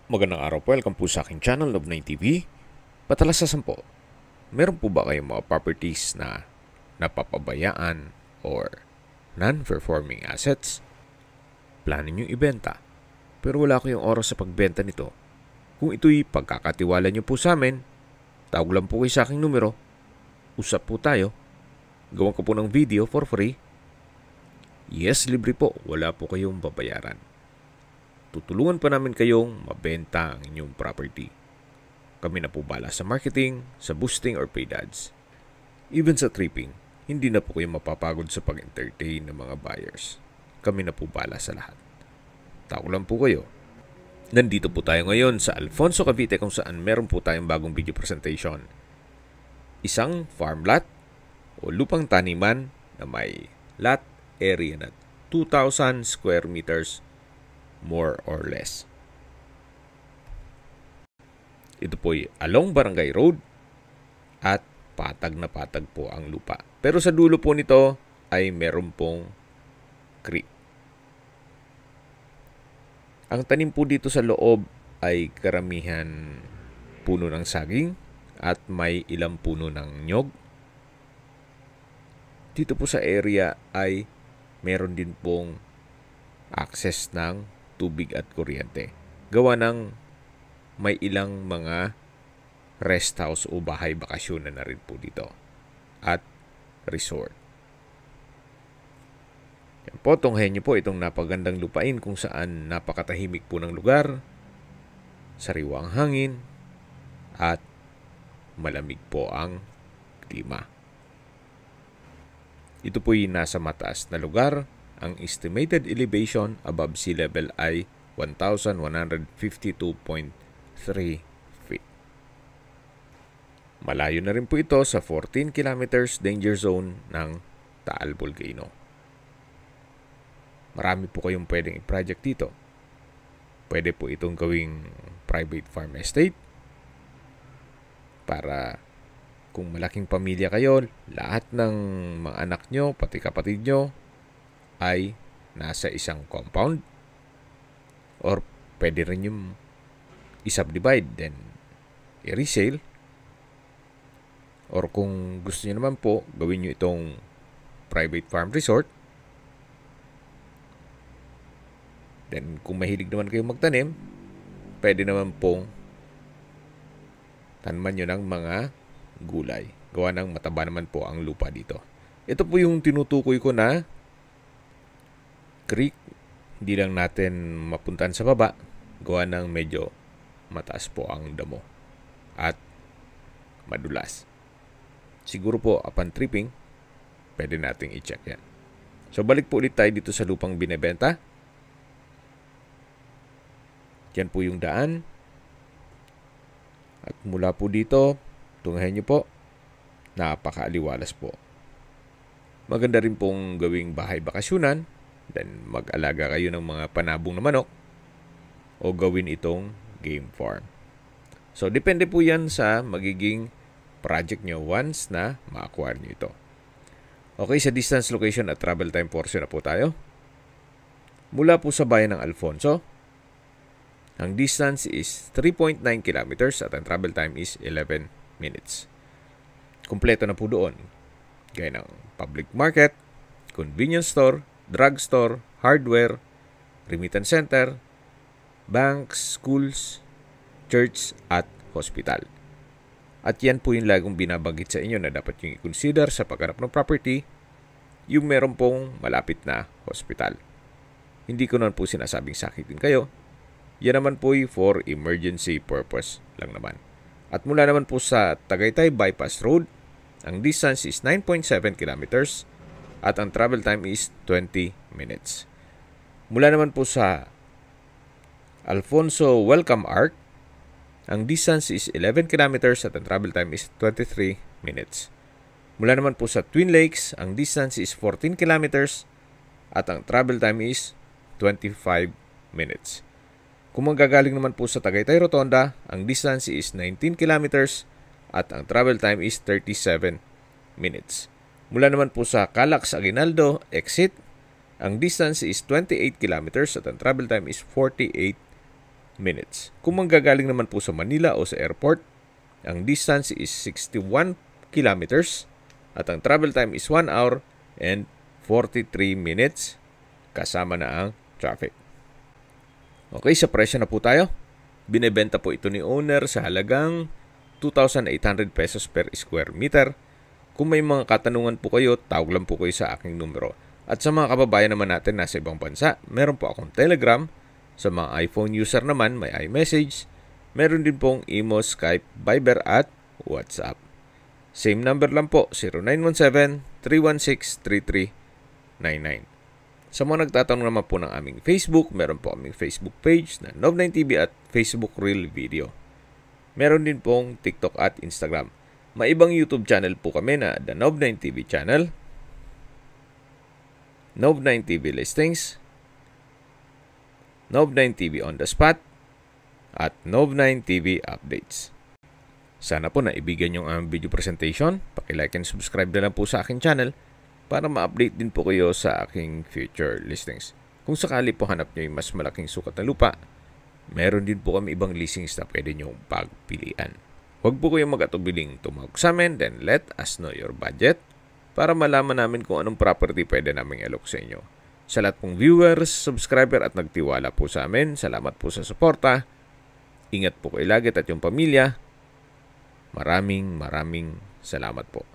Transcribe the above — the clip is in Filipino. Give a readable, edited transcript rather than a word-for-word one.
Magandang araw po, welcome po sa aking channel, Love9 TV. Patalasasan po, meron po ba kayong mga properties na napapabayaan or non-performing assets? Plano nyo ibenta, pero wala kayong oras sa pagbenta nito. Kung ito'y pagkakatiwala nyo po sa amin, tawag lang po kayo sa aking numero, usap po tayo, gawan ko po ng video for free. Yes, libre po, wala po kayong babayaran. Tutulungan pa namin kayong mabenta ang inyong property. Kami na po bala sa marketing, sa boosting or paid ads. Even sa tripping, hindi na po kayo mapapagod sa pag-entertain ng mga buyers. Kami na po bala sa lahat. Tawag lang po kayo. Nandito po tayo ngayon sa Alfonso, Cavite kung saan meron po tayong bagong video presentation. Isang farm lot o lupang taniman na may lot area na 2,000 square meters more or less. Ito po'y along Barangay Road at patag na patag po ang lupa. Pero sa dulo po nito ay meron pong creek. Ang tanim po dito sa loob ay karamihan puno ng saging at may ilang puno ng nyog. Dito po sa area ay meron din pong access ng tubig at kuryente. Gawa ng may ilang mga rest house o bahay bakasyonan na rin po dito. At resort. Yan po, tunghayan nyo po itong napagandang lupain kung saan napakatahimik po ng lugar, sariwang hangin, at malamig po ang klima. Ito po'y nasa mataas na lugar. Ang estimated elevation above sea level ay 1,152.3 feet. Malayo na rin po ito sa 14 kilometers danger zone ng Taal Volcano. Marami po kayong pwedeng i-project dito. Pwede po itong gawing private farm estate para kung malaking pamilya kayo, lahat ng mga anak nyo, pati kapatid nyo, ay nasa isang compound. Or pwede rin yung i-subdivide then i-resale. Or kung gusto nyo naman po, gawin nyo itong private farm resort. Then kung mahilig naman kayo magtanim, pwede naman pong tanaman nyo ng mga gulay. Gawa ng mataba naman po ang lupa dito. Ito po yung tinutukoy ko na creek. Hindi lang natin mapuntahan sa baba. Gawa ng medyo mataas po ang damo. At madulas. Siguro po upon tripping, pwede nating i-check yan. So balik po ulit tayo dito sa lupang binebenta. Yan po yung daan. At mula po dito, tunghayan nyo po, napakaaliwalas po. Maganda rin pong gawing bahay bakasyonan, then mag-alaga kayo ng mga panabong na manok, o gawin itong game farm. So, depende po yan sa magiging project nyo once na ma-acquire nyo ito. Okay, sa distance, location at travel time portion na po tayo. Mula po sa bayan ng Alfonso, ang distance is 3.9 kilometers at ang travel time is 11 minutes. Kumpleto na po doon. Gaya ng public market, convenience store, drugstore, hardware, remittance center, banks, schools, church, at hospital. At yan po yung lagong binabanggit sa inyo na dapat yung i-consider sa paghanap ng property, yung meron pong malapit na hospital. Hindi ko naman po sinasabing sakitin kayo. Yan naman po for emergency purpose lang naman. At mula naman po sa Tagaytay Bypass Road, ang distance is 9.7 kilometers at ang travel time is 20 minutes. Mula naman po sa Alfonso Welcome Arc, ang distance is 11 kilometers at ang travel time is 23 minutes. Mula naman po sa Twin Lakes, ang distance is 14 kilometers at ang travel time is 25 minutes. Kung manggagaling naman po sa Tagaytay Rotonda, ang distance is 19 kilometers at ang travel time is 37 minutes. Mula naman po sa Calax Aguinaldo exit, ang distance is 28 kilometers at ang travel time is 48 minutes. Kung manggagaling naman po sa Manila o sa airport, ang distance is 61 kilometers at ang travel time is 1 hour and 43 minutes kasama na ang traffic. Okay, sa presyo na po tayo. Binebenta po ito ni owner sa halagang 2,800 pesos per square meter. Kung may mga katanungan po kayo, tawag lang po kayo sa aking numero. At sa mga kababayan naman natin nasa ibang bansa, meron po akong Telegram. Sa mga iPhone user naman, may iMessage. Meron din pong Imo, Skype, Viber at WhatsApp. Same number lang po, 0917-316-3399. Sa mga nagtatanong naman po ng aming Facebook, meron po aming Facebook page na Nov9TV at Facebook Reel Video. Meron din pong TikTok at Instagram. May ibang YouTube channel po kami na The Nov9TV Channel, Nov9TV Listings, Nov9TV On The Spot, at Nov9TV Updates. Sana po naibigan yung aming video presentation. Paki-like and subscribe na lang po sa aking channel para ma-update din po kayo sa aking future listings. Kung sakali po hanap nyo yung mas malaking sukat na lupa, meron din po kami ibang listings na pwede nyo pagpilian. Huwag po kayong mag-atubiling tumawag sa amin, then let us know your budget para malaman namin kung anong property pwede naming alok sa inyo. Sa lahat pong viewers, subscriber at nagtiwala po sa amin, salamat po sa suporta. Ingat po kayo lagi at yung pamilya. Maraming salamat po.